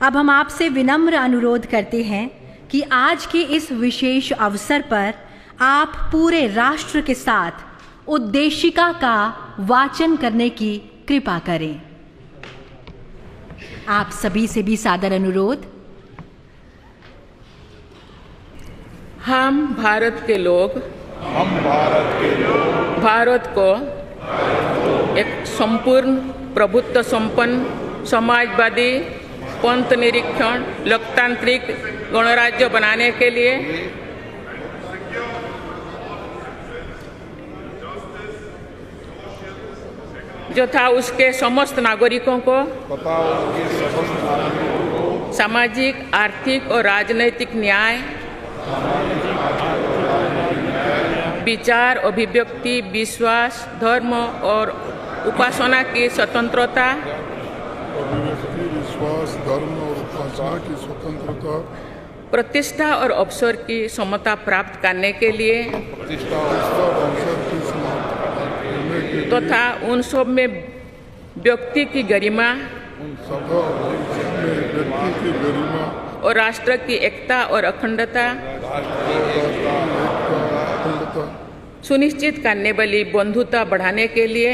अब हम आपसे विनम्र अनुरोध करते हैं कि आज के इस विशेष अवसर पर आप पूरे राष्ट्र के साथ उद्देशिका का वाचन करने की कृपा करें। आप सभी से भी सादर अनुरोध। हम भारत के लोग भारत को एक संपूर्ण प्रभुत्व संपन्न समाजवादी पंथ निरीक्षण लोकतांत्रिक गणराज्य बनाने के लिए तथा उसके समस्त नागरिकों को सामाजिक, आर्थिक और राजनैतिक न्याय, विचार, अभिव्यक्ति, विश्वास, धर्म और उपासना की स्वतंत्रता, प्रतिष्ठा और अवसर की समता प्राप्त करने के लिए तथा उन सब में व्यक्ति की गरिमा और राष्ट्र की एकता और अखंडता सुनिश्चित करने वाली बंधुता बढ़ाने के लिए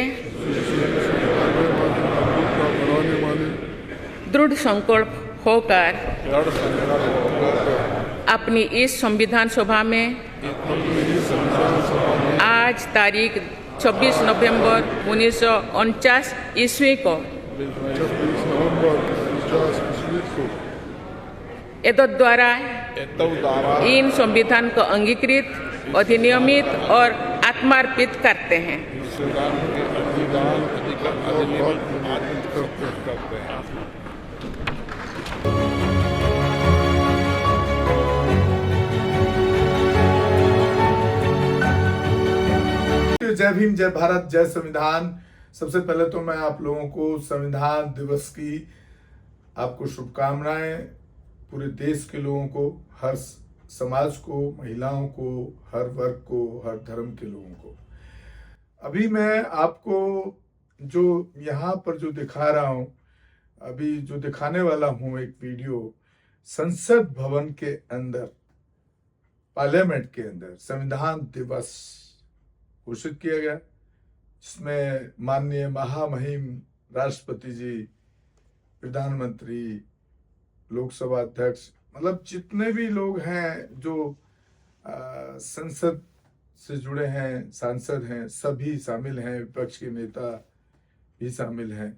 दृढ़ संकल्प होकर अपनी इस संविधान सभा में आज तारीख 26 नवंबर 1949 ईस्वी को एतद द्वारा इन संविधान को अंगीकृत, अधिनियमित और आत्मार्पित करते हैं। जय भीम, जय भारत, जय संविधान। सबसे पहले तो मैं आप लोगों को संविधान दिवस की आपको शुभकामनाएं, पूरे देश के लोगों को, हर समाज को, महिलाओं को, हर वर्ग को, हर धर्म के लोगों को। अभी मैं आपको जो यहाँ पर जो दिखा रहा हूँ, अभी जो दिखाने वाला हूँ एक वीडियो, संसद भवन के अंदर, पार्लियामेंट के अंदर संविधान दिवस घोषित किया गया, जिसमें माननीय महामहिम राष्ट्रपति जी, प्रधानमंत्री, लोकसभा अध्यक्ष, मतलब जितने भी लोग हैं जो संसद से जुड़े हैं, सांसद हैं, सभी शामिल हैं, विपक्ष के नेता भी शामिल हैं।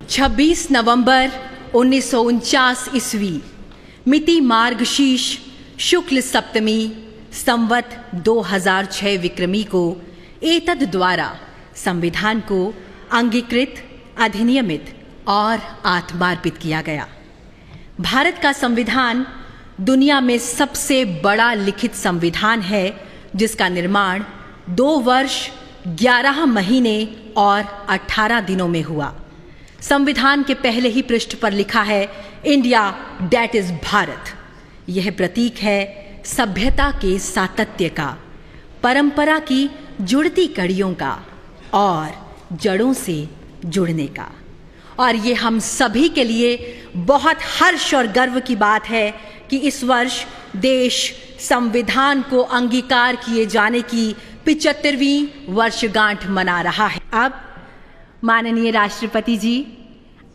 26 नवंबर 1949 ईस्वी, मिति मार्गशीर्ष शुक्ल सप्तमी, संवत 2006 विक्रमी को एतद द्वारा संविधान को अंगीकृत, अधिनियमित और आत्मार्पित किया गया। भारत का संविधान दुनिया में सबसे बड़ा लिखित संविधान है, जिसका निर्माण 2 वर्ष 11 महीने और 18 दिनों में हुआ। संविधान के पहले ही पृष्ठ पर लिखा है, इंडिया दैट इज भारत। यह प्रतीक है सभ्यता के सातत्य का, परंपरा की जुड़ती कड़ियों का और जड़ों से जुड़ने का। और ये हम सभी के लिए बहुत हर्ष और गर्व की बात है कि इस वर्ष देश संविधान को अंगीकार किए जाने की 75वीं वर्षगांठ मना रहा है। अब माननीय राष्ट्रपति जी,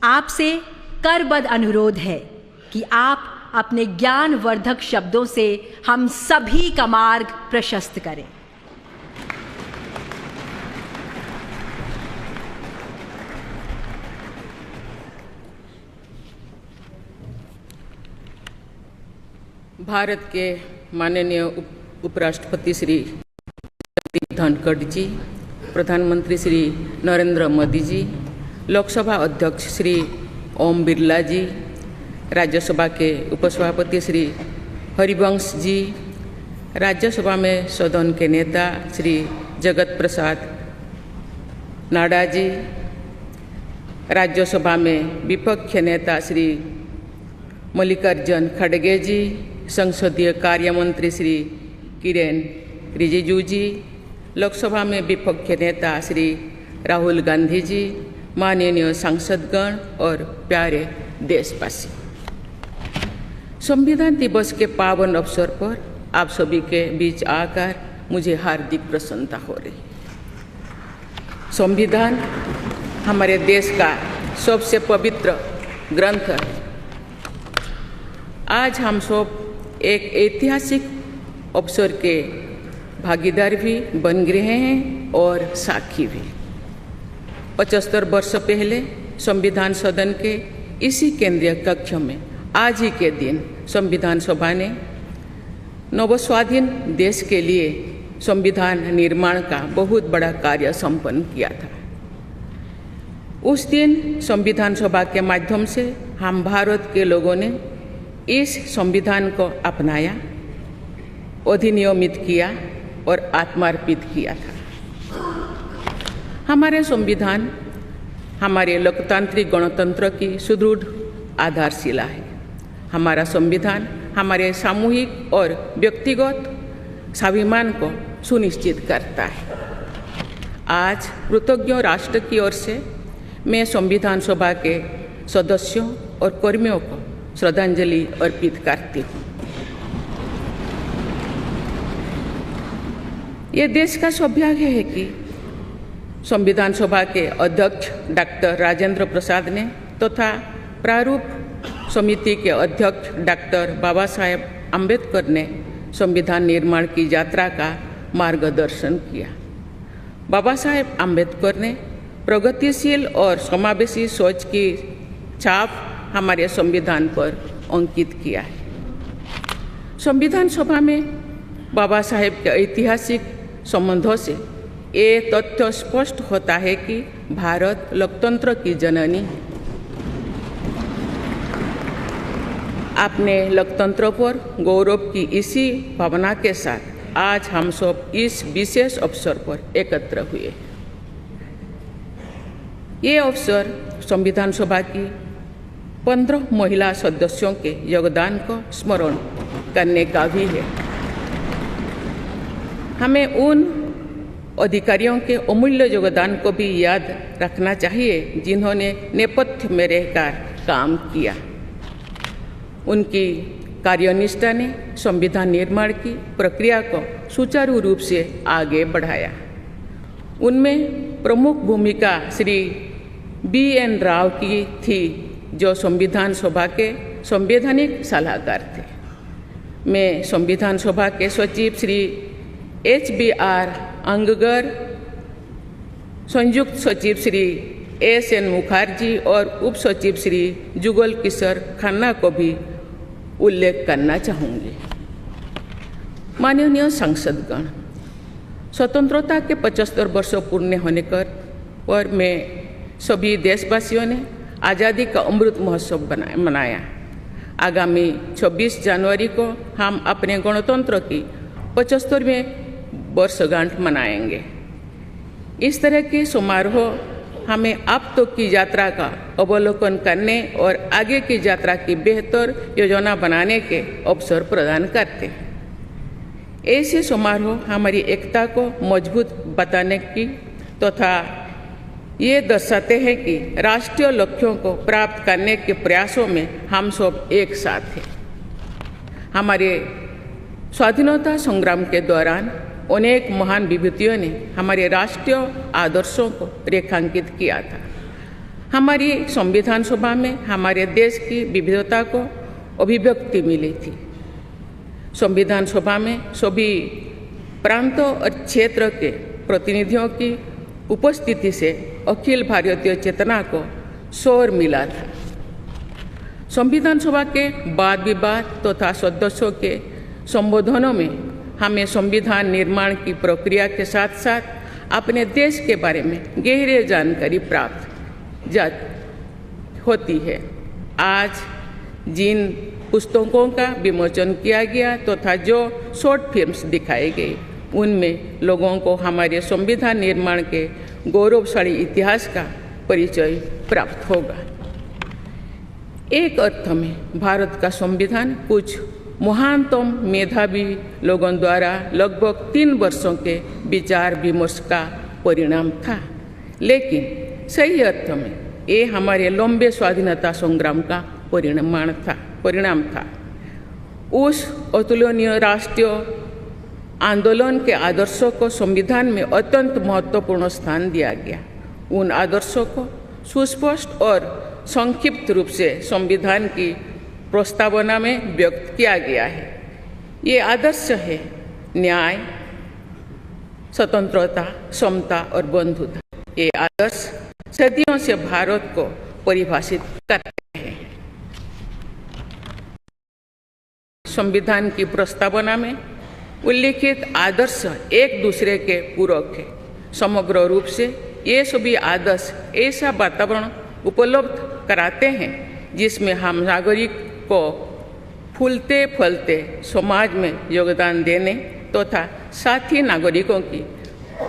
आपसे करबद्ध अनुरोध है कि आप अपने ज्ञानवर्धक शब्दों से हम सभी का मार्ग प्रशस्त करें। भारत के माननीय उपराष्ट्रपति श्री जगदीप धनखड़ जी, प्रधानमंत्री श्री नरेंद्र मोदी जी, लोकसभा अध्यक्ष श्री ओम बिरला जी, राज्यसभा के उपसभापति श्री हरिवंश जी, राज्यसभा में सदन के नेता श्री जगत प्रसाद नाडा जी, राज्यसभा में विपक्ष नेता श्री मल्लिकार्जुन खड़गे जी, संसदीय कार्य मंत्री श्री किरेन रिजिजू जी, लोकसभा में विपक्ष नेता श्री राहुल गांधी जी, माननीय सांसदगण और प्यारे देशवासी, संविधान दिवस के पावन अवसर पर आप सभी के बीच आकर मुझे हार्दिक प्रसन्नता हो रही। संविधान हमारे देश का सबसे पवित्र ग्रंथ है। आज हम सब एक ऐतिहासिक अवसर के भागीदार भी बन गए हैं और साक्षी भी। 75 वर्ष पहले संविधान सदन के इसी केंद्रीय कक्ष में आज ही के दिन संविधान सभा ने नवस्वाधीन देश के लिए संविधान निर्माण का बहुत बड़ा कार्य संपन्न किया था। उस दिन संविधान सभा के माध्यम से हम भारत के लोगों ने इस संविधान को अपनाया, अधिनियमित किया और आत्मार्पित किया था। हमारे संविधान हमारे लोकतांत्रिक गणतंत्र की सुदृढ़ आधारशिला है। हमारा संविधान हमारे सामूहिक और व्यक्तिगत स्वाभिमान को सुनिश्चित करता है। आज कृतज्ञ राष्ट्र की ओर से मैं संविधान सभा के सदस्यों और कर्मियों को श्रद्धांजलि अर्पित करती हूँ। ये देश का सौभाग्य है कि संविधान सभा के अध्यक्ष डॉक्टर राजेंद्र प्रसाद ने तथा प्रारूप समिति के अध्यक्ष डॉक्टर बाबा साहेब अम्बेडकर ने संविधान निर्माण की यात्रा का मार्गदर्शन किया। बाबा साहेब अम्बेडकर ने प्रगतिशील और समावेशी सोच की छाप हमारे संविधान पर अंकित किया है। संविधान सभा में बाबा साहेब के ऐतिहासिक संबंधों से ये तथ्य स्पष्ट होता है कि भारत लोकतंत्र की जननी है। अपने लोकतंत्र पर गौरव की इसी भावना के साथ आज हम सब इस विशेष अवसर पर एकत्र हुए। ये अवसर संविधान सभा की 15 महिला सदस्यों के योगदान को स्मरण करने का भी है। हमें उन अधिकारियों के अमूल्य योगदान को भी याद रखना चाहिए जिन्होंने नेपथ्य में रहकर काम किया। उनकी कार्यनिष्ठा ने संविधान निर्माण की प्रक्रिया को सुचारू रूप से आगे बढ़ाया। उनमें प्रमुख भूमिका श्री BN राव की थी, जो संविधान सभा के संवैधानिक सलाहकार थे। मैं संविधान सभा के सचिव श्री HBR अंगगर, संयुक्त सचिव श्री SN मुखर्जी और उप सचिव श्री जुगल किशोर खन्ना को भी उल्लेख करना चाहूँगी। माननीय सांसदगण, स्वतंत्रता के 75 वर्ष पूर्ण होने पर मैं सभी देशवासियों ने आज़ादी का अमृत महोत्सव मनाया। आगामी 26 जनवरी को हम अपने गणतंत्र की 75वें वर्षगांठ मनाएंगे। इस तरह के समारोह हमें अब तक की यात्रा का अवलोकन करने और आगे की यात्रा की बेहतर योजना बनाने के अवसर प्रदान करते हैं। ऐसे समारोह हमारी एकता को मजबूत बताने की तथा ये दर्शाते हैं कि राष्ट्रीय लक्ष्यों को प्राप्त करने के प्रयासों में हम सब एक साथ हैं। हमारे स्वाधीनता संग्राम के दौरान अनेक महान विभूतियों ने हमारे राष्ट्रीय आदर्शों को रेखांकित किया था। हमारी संविधान सभा में हमारे देश की विविधता को अभिव्यक्ति मिली थी। संविधान सभा में सभी प्रांतों और क्षेत्र के प्रतिनिधियों की उपस्थिति से अखिल भारतीय चेतना को शोर मिला था। संविधान सभा के वाद विवाद तथा सदस्यों के संबोधनों में हमें संविधान निर्माण की प्रक्रिया के साथ साथ अपने देश के बारे में गहरी जानकारी प्राप्त होती है। आज जिन पुस्तकों का विमोचन किया गया तथा जो शॉर्ट फिल्म्स दिखाई गई, उनमें लोगों को हमारे संविधान निर्माण के गौरवशाली इतिहास का परिचय प्राप्त होगा। एक अर्थ में भारत का संविधान कुछ महानतम मेधावी लोगों द्वारा लगभग 3 वर्षों के विचार विमर्श का परिणाम था, लेकिन सही अर्थ में ये हमारे लंबे स्वाधीनता संग्राम का परिणाम था। उस अतुलनीय राष्ट्रीय आंदोलन के आदर्शों को संविधान में अत्यंत महत्वपूर्ण स्थान दिया गया। उन आदर्शों को सुस्पष्ट और संक्षिप्त रूप से संविधान की प्रस्तावना में व्यक्त किया गया है। ये आदर्श है न्याय, स्वतंत्रता, समता और बंधुता। ये आदर्श सदियों से भारत को परिभाषित करते हैं। संविधान की प्रस्तावना में उल्लिखित आदर्श एक दूसरे के पूरक है। समग्र रूप से ये सभी आदर्श ऐसा वातावरण उपलब्ध कराते हैं जिसमें हम नागरिक को फूलते फलते समाज में योगदान देने तथा साथी नागरिकों की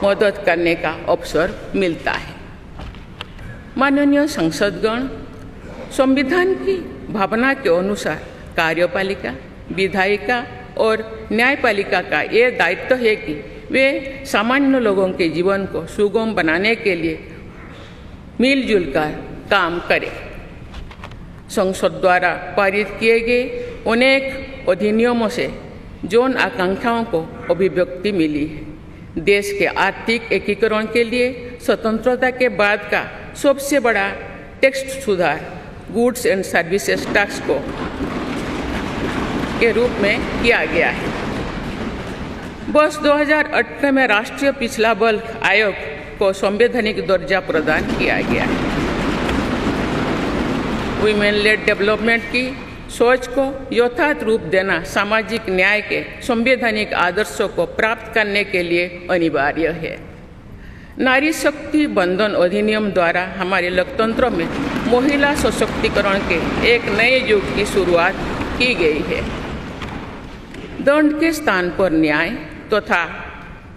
मदद करने का अवसर मिलता है। माननीय संसदगण, संविधान की भावना के अनुसार कार्यपालिका, विधायिका और न्यायपालिका का ये दायित्व है कि वे सामान्य लोगों के जीवन को सुगम बनाने के लिए मिलजुल कर काम करें। संसद द्वारा पारित किए गए अनेक अधिनियमों से जौन आकांक्षाओं को अभिव्यक्ति मिली है। देश के आर्थिक एकीकरण के लिए स्वतंत्रता के बाद का सबसे बड़ा टैक्स सुधार गुड्स एंड सर्विसेज टैक्स को के रूप में किया गया है। वर्ष 2018 में राष्ट्रीय पिछड़ा वर्ग आयोग को संवैधानिक दर्जा प्रदान किया गया है। वुमेन लेड डेवलपमेंट की सोच को यथार्थ रूप देना सामाजिक न्याय के संवैधानिक आदर्शों को प्राप्त करने के लिए अनिवार्य है। नारी शक्ति बंधन अधिनियम द्वारा हमारे लोकतंत्र में महिला सशक्तिकरण के एक नए युग की शुरुआत की गई है। दंड के स्थान पर न्याय तथा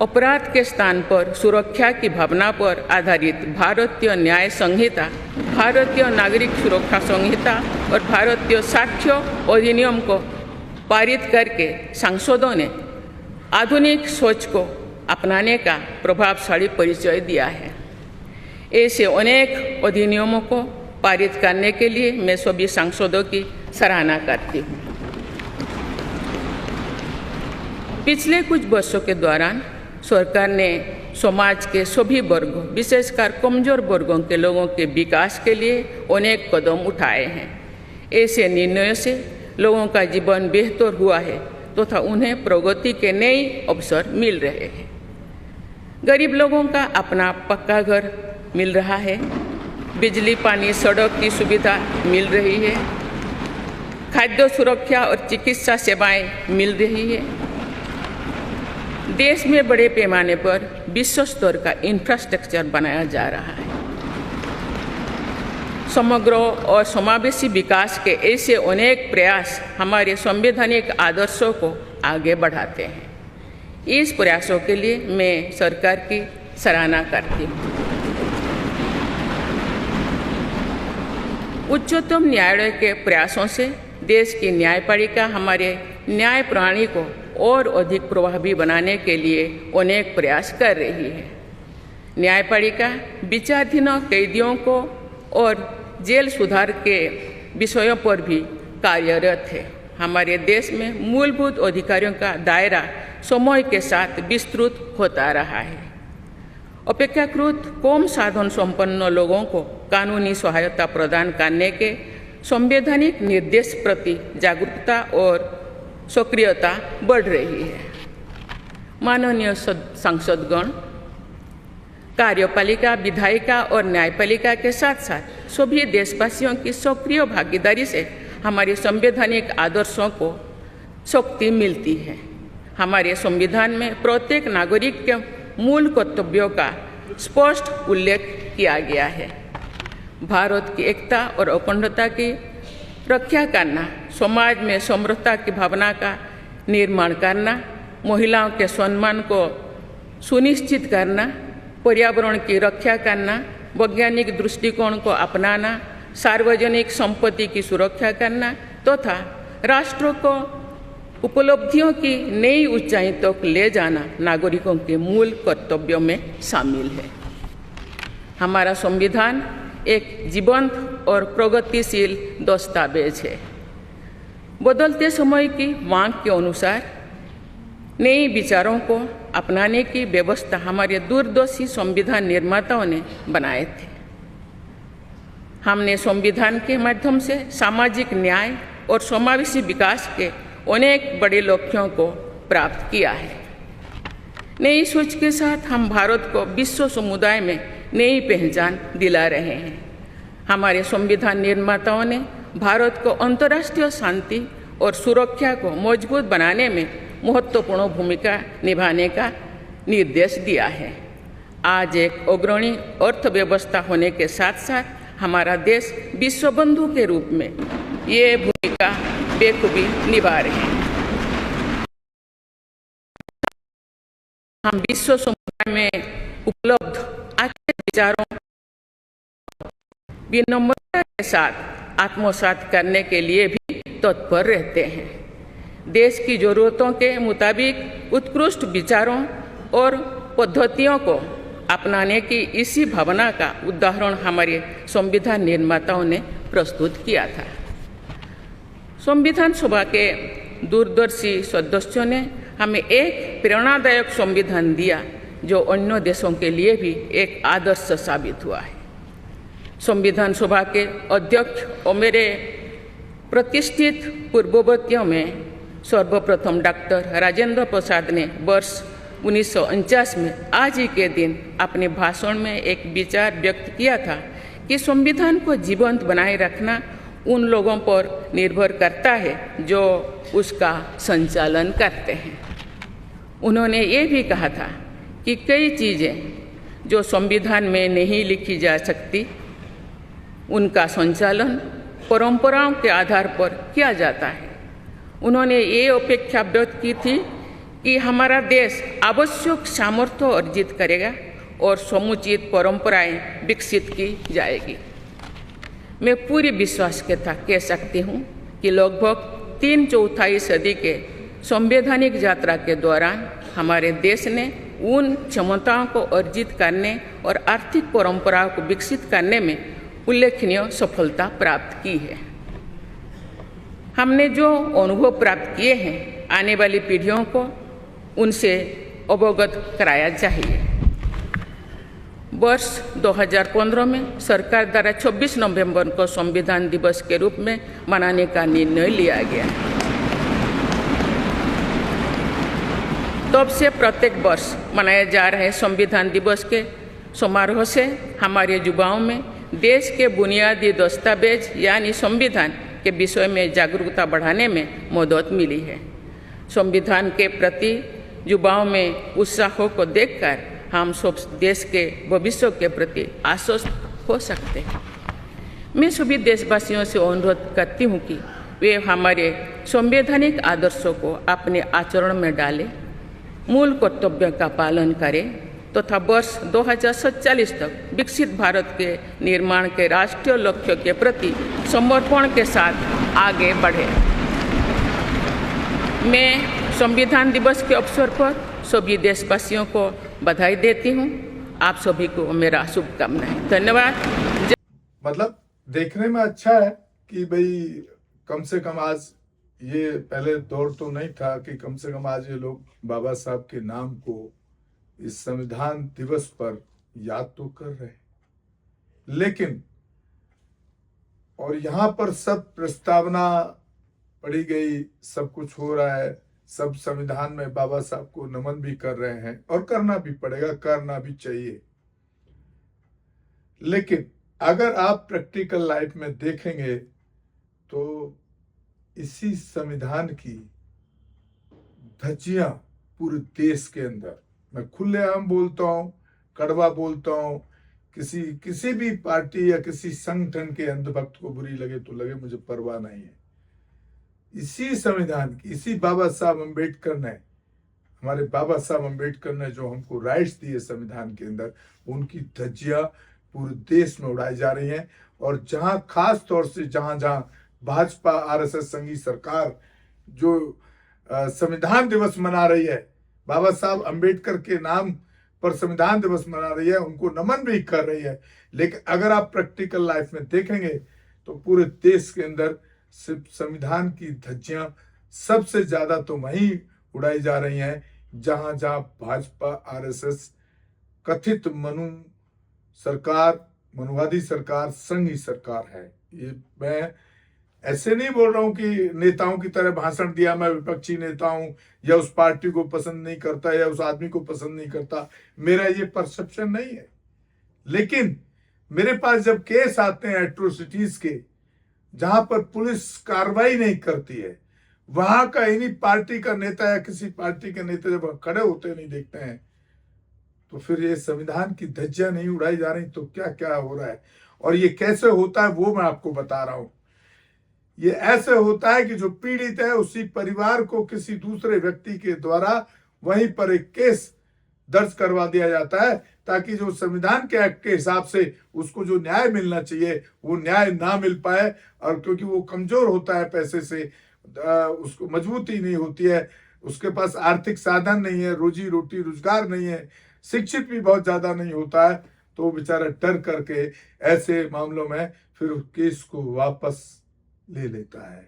अपराध के स्थान पर सुरक्षा की भावना पर आधारित भारतीय न्याय संहिता, भारतीय नागरिक सुरक्षा संहिता और भारतीय साक्ष्य अधिनियम को पारित करके सांसदों ने आधुनिक सोच को अपनाने का प्रभावशाली परिचय दिया है। ऐसे अनेक अधिनियमों को पारित करने के लिए मैं सभी सांसदों की सराहना करती हूँ। पिछले कुछ वर्षों के दौरान सरकार ने समाज के सभी वर्गों, विशेषकर कमजोर वर्गों के लोगों के विकास के लिए अनेक कदम उठाए हैं। ऐसे निर्णयों से लोगों का जीवन बेहतर हुआ है तथा उन्हें प्रगति के नए अवसर मिल रहे हैं। गरीब लोगों का अपना पक्का घर मिल रहा है, बिजली, पानी, सड़क की सुविधा मिल रही है, खाद्य सुरक्षा और चिकित्सा सेवाएं मिल रही है। देश में बड़े पैमाने पर विश्व स्तर का इंफ्रास्ट्रक्चर बनाया जा रहा है। समग्र और समावेशी विकास के ऐसे अनेक प्रयास हमारे संवैधानिक आदर्शों को आगे बढ़ाते हैं। इस प्रयासों के लिए मैं सरकार की सराहना करती हूँ। उच्चतम न्यायालय के प्रयासों से देश की न्यायपालिका हमारे न्याय प्रणाली को और अधिक प्रभावी बनाने के लिए अनेक प्रयास कर रही है। न्यायपालिका विचाराधीन कैदियों को और जेल सुधार के विषयों पर भी कार्यरत है। हमारे देश में मूलभूत अधिकारों का दायरा समय के साथ विस्तृत होता रहा है। अपेक्षाकृत कम साधन संपन्न लोगों को कानूनी सहायता प्रदान करने के संवैधानिक निर्देश प्रति जागरूकता और सक्रियता बढ़ रही है। माननीय सांसदगण, कार्यपालिका, विधायिका और न्यायपालिका के साथ साथ सभी देशवासियों की सक्रिय भागीदारी से हमारे संवैधानिक आदर्शों को शक्ति मिलती है। हमारे संविधान में प्रत्येक नागरिक के मूल कर्तव्यों का स्पष्ट उल्लेख किया गया है। भारत की एकता और अखंडता की रक्षा करना, समाज में समृद्धता की भावना का निर्माण करना, महिलाओं के सम्मान को सुनिश्चित करना, पर्यावरण की रक्षा करना, वैज्ञानिक दृष्टिकोण को अपनाना, सार्वजनिक संपत्ति की सुरक्षा करना तथा राष्ट्र को उपलब्धियों की नई ऊंचाई तक ले जाना नागरिकों के मूल कर्तव्यों में शामिल है। हमारा संविधान एक जीवंत और प्रगतिशील दस्तावेज है। बदलते समय की मांग के अनुसार नए विचारों को अपनाने की व्यवस्था हमारे दूरदर्शी संविधान निर्माताओं ने बनाए थे। हमने संविधान के माध्यम से सामाजिक न्याय और समावेशी विकास के अनेक बड़े लक्ष्यों को प्राप्त किया है। नई सोच के साथ हम भारत को विश्व समुदाय में नई पहचान दिला रहे हैं। हमारे संविधान निर्माताओं ने भारत को अंतर्राष्ट्रीय शांति और सुरक्षा को मजबूत बनाने में महत्वपूर्ण भूमिका निभाने का निर्देश दिया है। आज एक अग्रणी अर्थव्यवस्था होने के साथ साथ हमारा देश विश्व बंधु के रूप में ये भूमिका बेखूबी निभा रहे हैं। हम विश्व समुदाय में उपलब्ध अच्छे विचारों विनम्रता के साथ आत्मसात करने के लिए भी तत्पर रहते हैं। देश की जरूरतों के मुताबिक उत्कृष्ट विचारों और पद्धतियों को अपनाने की इसी भावना का उदाहरण हमारे संविधान निर्माताओं ने प्रस्तुत किया था। संविधान सभा के दूरदर्शी सदस्यों ने हमें एक प्रेरणादायक संविधान दिया जो अन्य देशों के लिए भी एक आदर्श साबित हुआ है। संविधान सभा के अध्यक्ष और मेरे प्रतिष्ठित पूर्ववर्तियों में सर्वप्रथम डॉक्टर राजेंद्र प्रसाद ने वर्ष 1949 में आज ही के दिन अपने भाषण में एक विचार व्यक्त किया था कि संविधान को जीवंत बनाए रखना उन लोगों पर निर्भर करता है जो उसका संचालन करते हैं। उन्होंने ये भी कहा था कि कई चीज़ें जो संविधान में नहीं लिखी जा सकती उनका संचालन परंपराओं के आधार पर किया जाता है। उन्होंने ये अपेक्षा व्यक्त की थी कि हमारा देश आवश्यक सामर्थ्य अर्जित करेगा और समुचित परंपराएं विकसित की जाएगी। मैं पूरी विश्वास के साथ कह सकती हूँ कि लगभग 3/4 सदी के संवैधानिक यात्रा के दौरान हमारे देश ने उन क्षमताओं को अर्जित करने और आर्थिक परंपराओं को विकसित करने में उल्लेखनीय सफलता प्राप्त की है। हमने जो अनुभव प्राप्त किए हैं आने वाली पीढ़ियों को उनसे अवगत कराया चाहिए। वर्ष 2015 में सरकार द्वारा 26 नवंबर को संविधान दिवस के रूप में मनाने का निर्णय लिया गया। तब से प्रत्येक वर्ष मनाए जा रहे संविधान दिवस के समारोह से हमारे युवाओं में देश के बुनियादी दस्तावेज यानी संविधान के विषय में जागरूकता बढ़ाने में मदद मिली है। संविधान के प्रति युवाओं में उत्साह को देखकर हम सब देश के भविष्य के प्रति आश्वस्त हो सकते हैं। मैं सभी देशवासियों से अनुरोध करती हूँ कि वे हमारे संवैधानिक आदर्शों को अपने आचरण में डालें, मूल कर्तव्यों का पालन करें तथा वर्ष 2047 तक विकसित भारत के निर्माण के राष्ट्रीय लक्ष्य के प्रति समर्पण के साथ आगे बढ़ें। मैं संविधान दिवस के अवसर पर सभी देशवासियों को बधाई देती हूँ। आप सभी को मेरा शुभकामनाएं। धन्यवाद। मतलब देखने में अच्छा है कि भाई कम से कम आज ये पहले दौर तो नहीं था कि कम से कम आज ये लोग बाबा साहब के नाम को इस संविधान दिवस पर याद तो कर रहे हैं, लेकिन और यहाँ पर सब प्रस्तावना पढ़ी गई, सब कुछ हो रहा है, सब संविधान में बाबा साहब को नमन भी कर रहे हैं और करना भी पड़ेगा, करना भी चाहिए। लेकिन अगर आप प्रैक्टिकल लाइफ में देखेंगे तो इसी संविधान की धज्जियां पूरे देश के अंदर, मैं खुलेआम बोलता हूं, कड़वा बोलता हूं, किसी भी पार्टी या किसी संगठन के अंधभक्त को बुरी लगे तो लगे, मुझे परवाह नहीं है। इसी संविधान की, इसी बाबा साहब अम्बेडकर ने, हमारे बाबा साहब अम्बेडकर ने जो हमको राइट्स दिए संविधान के अंदर, उनकी धज्जियां पूरे देश में उड़ाई जा रही हैं। और जहां खास तौर से जहां भाजपा आरएसएस संघी सरकार जो संविधान दिवस मना रही है, बाबा साहब अम्बेडकर के नाम पर संविधान दिवस मना रही है, उनको नमन भी कर रही है, लेकिन अगर आप प्रैक्टिकल लाइफ में देखेंगे तो पूरे देश के अंदर सिर्फ संविधान की धज्जियां सबसे ज्यादा तो वहीं उड़ाई जा रही हैं जहां जहां भाजपा आरएसएस कथित मनुवादी सरकार, संघी सरकार है। ये मैं ऐसे नहीं बोल रहा हूं कि नेताओं की तरह भाषण दिया, मैं विपक्षी नेता हूं या उस पार्टी को पसंद नहीं करता या उस आदमी को पसंद नहीं करता, मेरा ये परसेप्शन नहीं है। लेकिन मेरे पास जब केस आते हैं एट्रोसिटीज के, जहां पर पुलिस कार्रवाई नहीं करती है, वहां का इन्हीं पार्टी का नेता या किसी पार्टी के नेता जब खड़े होते नहीं देखते हैं, तो फिर ये संविधान की धज्जियां नहीं उड़ाई जा रही तो क्या क्या हो रहा है। और ये कैसे होता है वो मैं आपको बता रहा हूं। ये ऐसे होता है कि जो पीड़ित है उसी परिवार को किसी दूसरे व्यक्ति के द्वारा वहीं पर एक केस दर्ज करवा दिया जाता है, ताकि जो संविधान के एक्ट के हिसाब से उसको जो न्याय मिलना चाहिए वो न्याय ना मिल पाए। और क्योंकि वो कमजोर होता है पैसे से, उसको मजबूती नहीं होती है, उसके पास आर्थिक साधन नहीं है, रोजी रोटी रोजगार नहीं है, शिक्षित भी बहुत ज्यादा नहीं होता है, तो वो बेचारा डर करके ऐसे मामलों में फिर उस केस को वापस ले लेता है।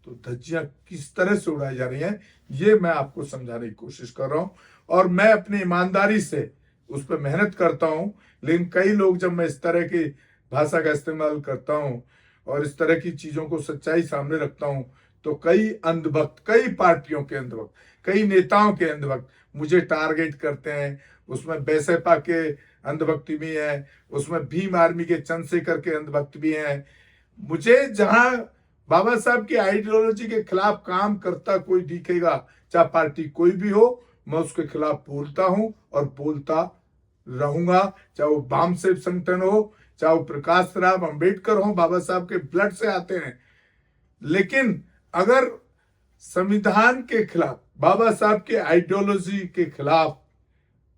तो धज्जियां किस तरह से उड़ाई जा रही हैं ये मैं आपको समझाने की कोशिश कर रहा हूं, और मैं अपनी ईमानदारी से उस पर मेहनत करता हूं। लेकिन कई लोग, जब मैं इस तरह की भाषा का इस्तेमाल करता हूं और इस तरह की चीजों को सच्चाई सामने रखता हूं, तो कई अंधभक्त, कई पार्टियों के अंधभक्त, कई नेताओं के अंधभक्त मुझे टारगेट करते हैं। उसमें बैसपा के अंधभक्त भी हैं, उसमें भीम आर्मी के चंद्रशेखर के अंधभक्त भी हैं। मुझे जहां बाबा साहब की आइडियोलॉजी के खिलाफ काम करता कोई दिखेगा, चाहे पार्टी कोई भी हो, मैं उसके खिलाफ बोलता हूं और बोलता रहूंगा। चाहे वो वाम से संगठन हो, चाहे वो प्रकाश राव अंबेडकर हो, बाबा साहब के ब्लड से आते हैं। लेकिन अगर संविधान के खिलाफ, बाबा साहब के आइडियोलॉजी के खिलाफ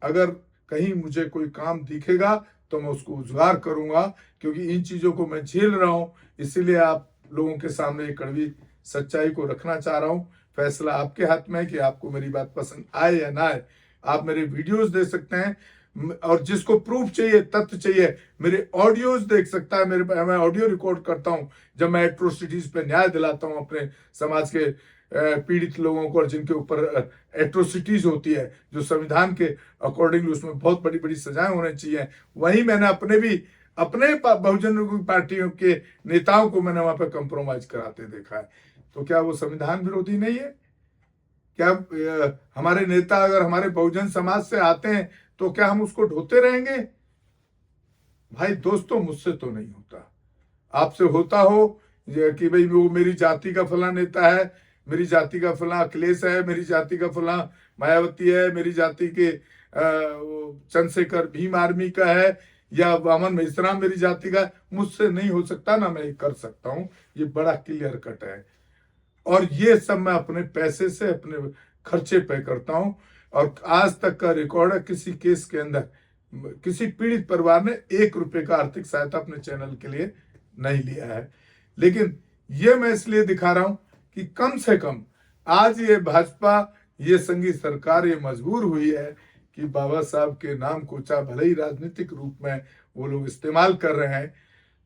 अगर कहीं मुझे कोई काम दिखेगा तो मैं उसको उजागर करूंगा, क्योंकि इन चीजों को मैं झेल रहा हूं। इसीलिए आप लोगों के सामने एक कड़वी सच्चाई को रखना चाह रहा हूं। फैसला आपके हाथ में है कि आपको मेरी बात पसंद आए या ना आए। आप मेरे वीडियोस देख सकते हैं, और जिसको प्रूफ चाहिए, तथ्य चाहिए, मेरे ऑडियोज देख सकता है। मैं ऑडियो रिकॉर्ड करता हूं जब मैं एट्रोसिटीज पे न्याय दिलाता हूं अपने समाज के पीड़ित लोगों को, और जिनके ऊपर एट्रोसिटीज होती है जो संविधान के अकॉर्डिंगली उसमें बहुत बड़ी बड़ी सजाएं होनी चाहिए। वहीं मैंने अपने बहुजन पार्टियों के नेताओं को मैंने वहां पर कंप्रोमाइज कराते देखा है। तो क्या वो संविधान विरोधी नहीं है? क्या हमारे नेता अगर हमारे बहुजन समाज से आते हैं तो क्या हम उसको ढोते रहेंगे? भाई दोस्तों, मुझसे तो नहीं होता। आपसे होता हो कि भाई वो मेरी जाति का फला नेता है, मेरी जाति का फला अखिलेश है, मेरी जाति का फला मायावती है, मेरी जाति के चंद्रशेखर भीम आर्मी का है, या वामन मेश्राम मेरी जाति का। मुझसे नहीं हो सकता, ना मैं कर सकता हूं। ये बड़ा क्लियर कट है। और ये सब मैं अपने पैसे से, अपने खर्चे पे करता हूं। और आज तक का रिकॉर्ड है, किसी केस के अंदर किसी पीड़ित परिवार ने 1 रुपए का आर्थिक सहायता अपने चैनल के लिए नहीं लिया है। लेकिन ये मैं इसलिए दिखा रहा हूं कि कम से कम आज ये भाजपा, ये संघी सरकार ये मजबूर हुई है कि बाबा साहब के नाम को, चाहे भले ही राजनीतिक रूप में वो लोग इस्तेमाल कर रहे हैं,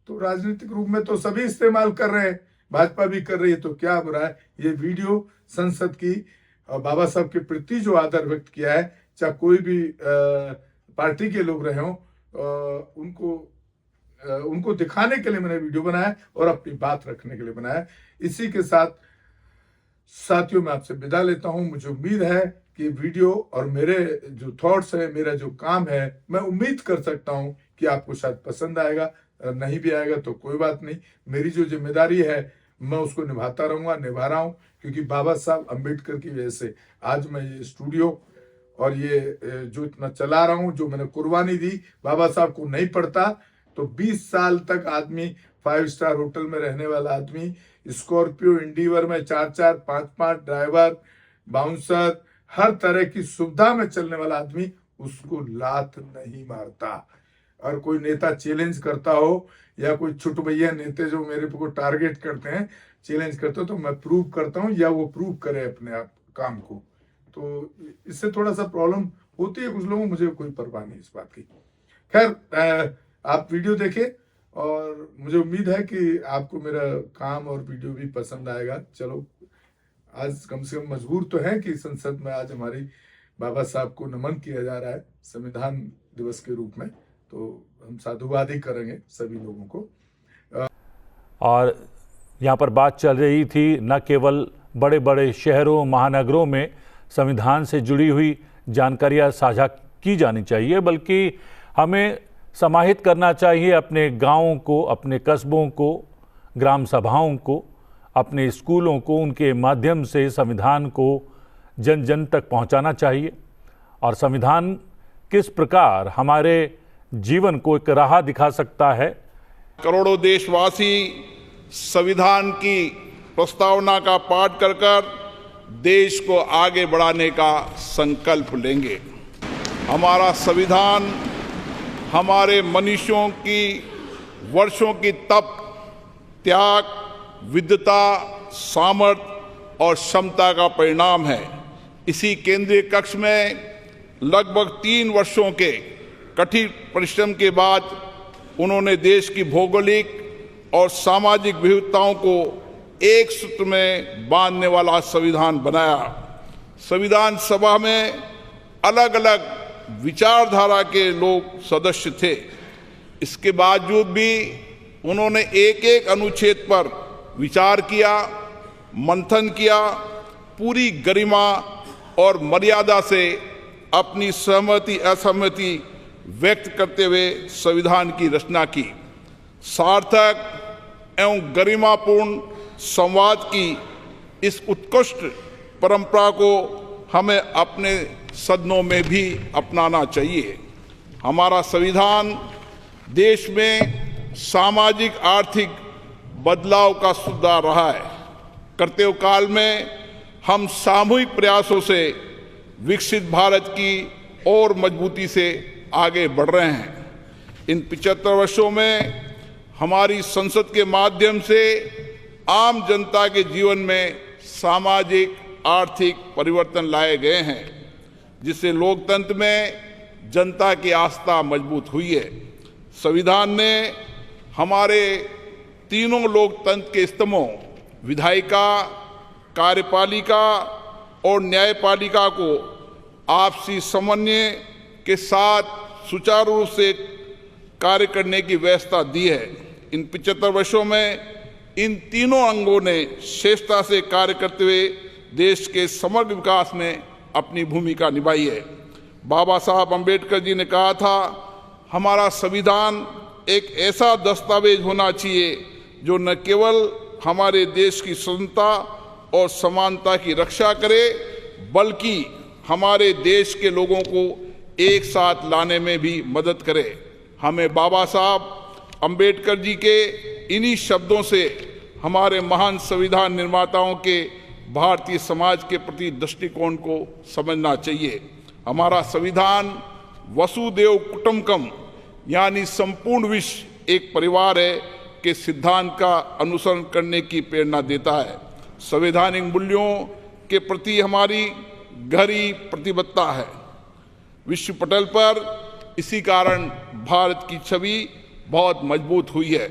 तो राजनीतिक रूप में तो सभी इस्तेमाल कर रहे हैं, भाजपा भी कर रही है, तो क्या बुरा है। ये वीडियो संसद की और बाबा साहब के प्रति जो आदर व्यक्त किया है, चाहे कोई भी पार्टी के लोग रहे हों, उनको दिखाने के लिए मैंने वीडियो बनाया और अपनी बात रखने के लिए बनाया। इसी के साथ साथियों मैं आपसे विदा लेता हूं। मुझे उम्मीद है कि वीडियो और मेरे जो थॉट्स है, मेरा जो काम है, मैं उम्मीद कर सकता हूं कि आपको शायद पसंद आएगा। नहीं भी आएगा तो कोई बात नहीं, मेरी जो जिम्मेदारी है मैं उसको निभाता रहूंगा, निभा रहा हूं। क्योंकि बाबा साहब अंबेडकर की वजह से आज मैं ये स्टूडियो और ये जो इतना चला रहा हूं, जो मैंने कुर्बानी दी, बाबा साहब को नहीं पड़ता तो 20 साल तक आदमी 5 स्टार होटल में रहने वाला आदमी, स्कॉर्पियो इंडिवर में 4-4, 5-5 ड्राइवर, बाउंसर, हर तरह की सुविधा में चलने वाला आदमी उसको लात नहीं मारता। और कोई नेता चैलेंज करता हो, या कोई छुटभैया नेता जो मेरे को टारगेट करते हैं, चैलेंज करते हो, तो मैं प्रूव करता हूं या वो प्रूव करे अपने आप काम को। तो इससे थोड़ा सा प्रॉब्लम होती है कुछ लोगों, मुझे कोई परवाह नहीं इस बात की। खैर, आप वीडियो देखें और मुझे उम्मीद है कि आपको मेरा काम और वीडियो भी पसंद आएगा। चलो, आज कम से कम मजबूर तो है कि संसद में आज हमारी बाबा साहब को नमन किया जा रहा है संविधान दिवस के रूप में, तो हम साधुवाद ही करेंगे सभी लोगों को। और यहाँ पर बात चल रही थी न केवल बड़े बड़े शहरों महानगरों में संविधान से जुड़ी हुई जानकारियाँ साझा की जानी चाहिए, बल्कि हमें समाहित करना चाहिए अपने गाँवों को, अपने कस्बों को, ग्राम सभाओं को, अपने स्कूलों को, उनके माध्यम से संविधान को जन जन तक पहुंचाना चाहिए। और संविधान किस प्रकार हमारे जीवन को एक राह दिखा सकता है। करोड़ों देशवासी संविधान की प्रस्तावना का पाठ कर कर देश को आगे बढ़ाने का संकल्प लेंगे। हमारा संविधान हमारे मनुष्यों की वर्षों की तप, त्याग, विद्वता, सामर्थ्य और क्षमता का परिणाम है। इसी केंद्रीय कक्ष में लगभग 3 वर्षों के कठिन परिश्रम के बाद उन्होंने देश की भौगोलिक और सामाजिक विविधताओं को एक सूत्र में बांधने वाला संविधान बनाया। संविधान सभा में अलग अलग विचारधारा के लोग सदस्य थे। इसके बावजूद भी उन्होंने एक एक अनुच्छेद पर विचार किया, मंथन किया, पूरी गरिमा और मर्यादा से अपनी सहमति असहमति व्यक्त करते हुए संविधान की रचना की। सार्थक एवं गरिमापूर्ण संवाद की इस उत्कृष्ट परंपरा को हमें अपने सदनों में भी अपनाना चाहिए। हमारा संविधान देश में सामाजिक आर्थिक बदलाव का सुधार रहा है। करते हुए काल में हम सामूहिक प्रयासों से विकसित भारत की और मजबूती से आगे बढ़ रहे हैं। इन 75 वर्षों में हमारी संसद के माध्यम से आम जनता के जीवन में सामाजिक आर्थिक परिवर्तन लाए गए हैं, जिससे लोकतंत्र में जनता की आस्था मजबूत हुई है। संविधान ने हमारे तीनों लोकतंत्र के स्तंभों विधायिका, कार्यपालिका और न्यायपालिका को आपसी समन्वय के साथ सुचारू रूप से कार्य करने की व्यवस्था दी है। इन 75 वर्षों में इन तीनों अंगों ने श्रेष्ठता से कार्य करते हुए देश के समग्र विकास में अपनी भूमिका निभाई है। बाबा साहब अम्बेडकर जी ने कहा था, हमारा संविधान एक ऐसा दस्तावेज होना चाहिए जो न केवल हमारे देश की स्वतंत्रता और समानता की रक्षा करे, बल्कि हमारे देश के लोगों को एक साथ लाने में भी मदद करे। हमें बाबा साहब अम्बेडकर जी के इन्हीं शब्दों से हमारे महान संविधान निर्माताओं के भारतीय समाज के प्रति दृष्टिकोण को समझना चाहिए। हमारा संविधान वसुदेव कुटुंबकम यानी संपूर्ण विश्व एक परिवार है के सिद्धांत का अनुसरण करने की प्रेरणा देता है। संवैधानिक मूल्यों के प्रति हमारी गहरी प्रतिबद्धता है विश्व पटल पर। इसी कारण भारत की छवि बहुत मजबूत हुई है।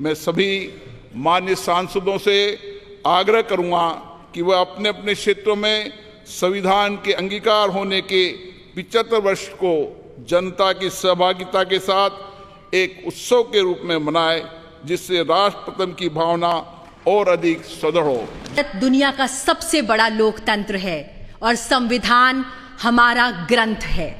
मैं सभी माननीय सांसदों से आग्रह करूंगा कि वह अपने अपने क्षेत्रों में संविधान के अंगीकार होने के 75 वर्ष को जनता की सहभागिता के साथ एक उत्सव के रूप में मनाए, जिससे राष्ट्रप्रथम की भावना और अधिक सुदृढ़ हो। दुनिया का सबसे बड़ा लोकतंत्र है और संविधान हमारा ग्रंथ है।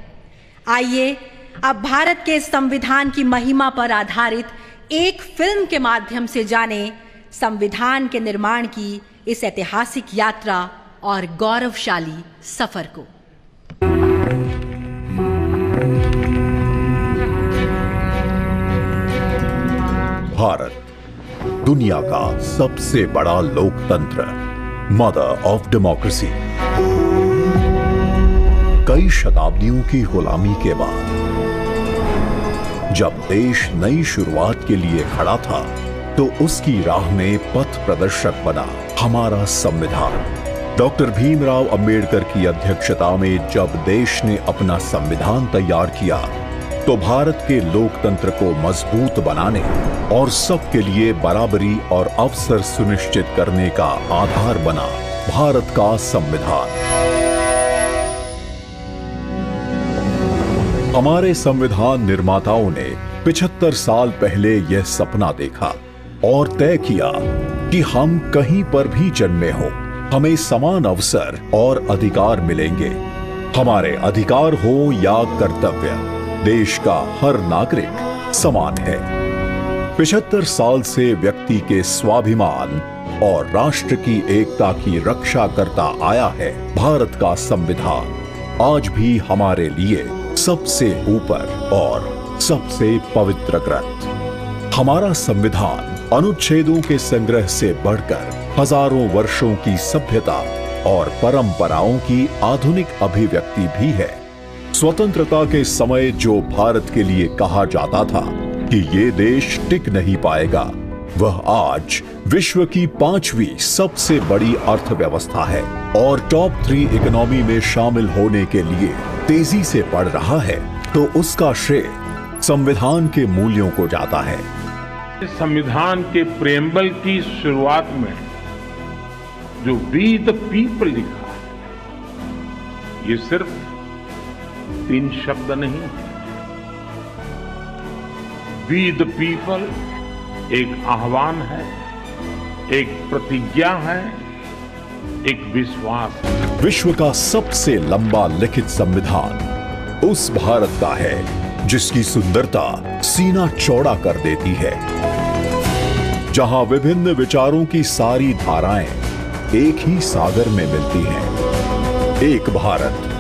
आइए अब भारत के संविधान की महिमा पर आधारित एक फिल्म के माध्यम से जाने संविधान के निर्माण की इस ऐतिहासिक यात्रा और गौरवशाली सफर को। भारत दुनिया का सबसे बड़ा लोकतंत्र, मदर ऑफ डेमोक्रेसी। कई शताब्दियों की गुलामी के बाद जब देश नई शुरुआत के लिए खड़ा था, तो उसकी राह में पथ प्रदर्शक बना हमारा संविधान। डॉक्टर भीमराव अंबेडकर की अध्यक्षता में जब देश ने अपना संविधान तैयार किया, तो भारत के लोकतंत्र को मजबूत बनाने और सबके लिए बराबरी और अवसर सुनिश्चित करने का आधार बना भारत का संविधान। हमारे संविधान निर्माताओं ने 75 साल पहले यह सपना देखा और तय किया कि हम कहीं पर भी जन्मे हों, हमें समान अवसर और अधिकार मिलेंगे। हमारे अधिकार हो या कर्तव्य, देश का हर नागरिक समान है। 75 साल से व्यक्ति के स्वाभिमान और राष्ट्र की एकता की रक्षा करता आया है भारत का संविधान। आज भी हमारे लिए सबसे ऊपर और सबसे पवित्र ग्रंथ। हमारा संविधान अनुच्छेदों के संग्रह से बढ़कर हजारों वर्षों की सभ्यता और परंपराओं की आधुनिक अभिव्यक्ति भी है। स्वतंत्रता के समय जो भारत के लिए कहा जाता था कि ये देश टिक नहीं पाएगा, वह आज विश्व की 5वीं सबसे बड़ी अर्थव्यवस्था है और टॉप 3 इकोनॉमी में शामिल होने के लिए तेजी से बढ़ रहा है, तो उसका श्रेय संविधान के मूल्यों को जाता है। संविधान के प्रेम्बल की शुरुआत में जो वी द पीपल लिखा है, ये सिर्फ 3 शब्द नहीं है। वी द पीपल एक आह्वान है, एक प्रतिज्ञा है, एक विश्वास है। विश्व का सबसे लंबा लिखित संविधान उस भारत का है जिसकी सुंदरता सीना चौड़ा कर देती है, जहां विभिन्न विचारों की सारी धाराएं एक ही सागर में मिलती हैं। एक भारत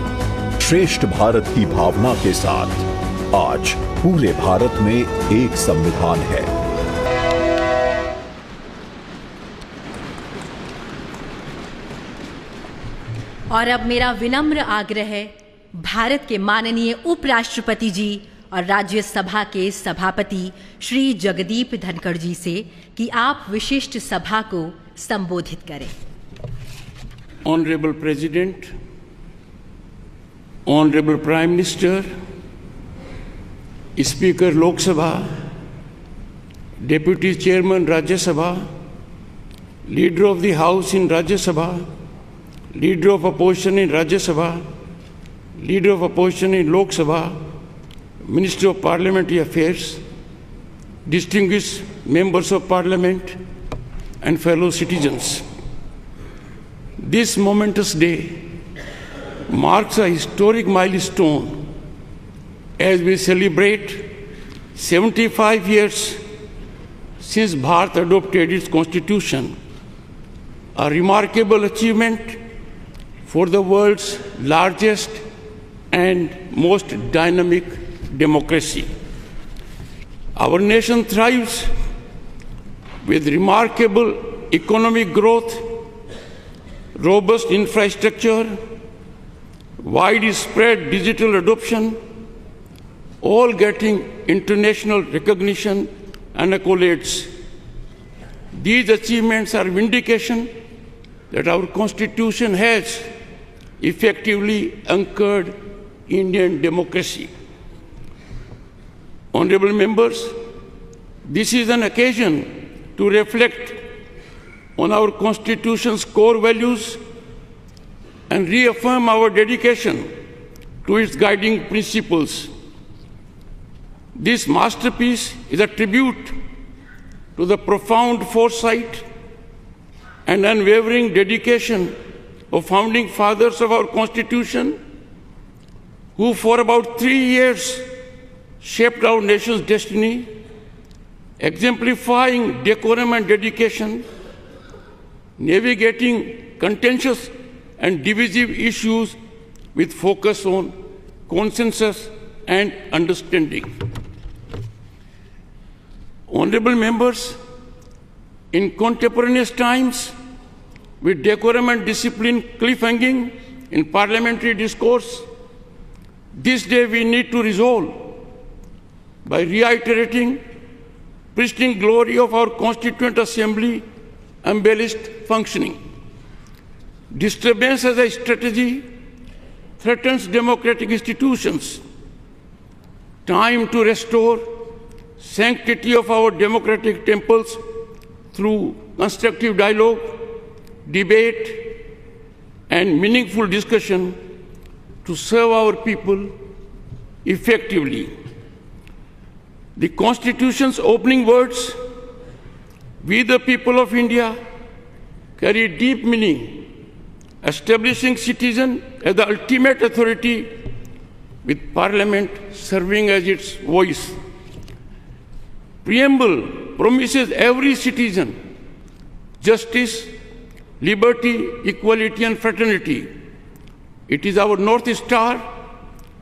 श्रेष्ठ भारत की भावना के साथ आज पूरे भारत में एक संविधान है। और अब मेरा विनम्र आग्रह है भारत के माननीय उपराष्ट्रपति जी और राज्यसभा के सभापति श्री जगदीप धनखड़ जी से कि आप विशिष्ट सभा को संबोधित करें। Honorable President, Honorable Prime Minister, Speaker Lok Sabha, Deputy Chairman Rajya Sabha, Leader of the House in Rajya Sabha, Leader of Opposition in Rajya Sabha, Leader of Opposition in Lok Sabha, Minister of Parliamentary Affairs, distinguished members of Parliament and fellow citizens. This momentous day marks a historic milestone as we celebrate 75 years since Bharat adopted its constitution, a remarkable achievement for the world's largest and most dynamic democracy. Our nation thrives with remarkable economic growth, robust infrastructure, widespread digital adoption, all getting international recognition and accolades. These achievements are vindication that our Constitution has effectively anchored Indian democracy. Honorable members, this is an occasion to reflect on our Constitution's core values and reaffirm our dedication to its guiding principles. This masterpiece is a tribute to the profound foresight and unwavering dedication of founding fathers of our Constitution, who for about 3 years shaped our nation's destiny, exemplifying decorum and dedication, navigating contentious and divisive issues with focus on consensus and understanding. Honorable members, in contemporaneous times, with decorum and discipline cliffhanging in parliamentary discourse, this day we need to resolve by reiterating pristine glory of our Constituent Assembly embellished functioning. Disturbance as a strategy threatens democratic institutions. time to restore sanctity of our democratic temples through constructive dialogue, debate, and meaningful discussion to serve our people effectively. The Constitution's opening words, "We the people of India," carry deep meaning, establishing citizen as the ultimate authority with Parliament serving as its voice. Preamble promises every citizen justice, liberty, equality, and fraternity. It is our North Star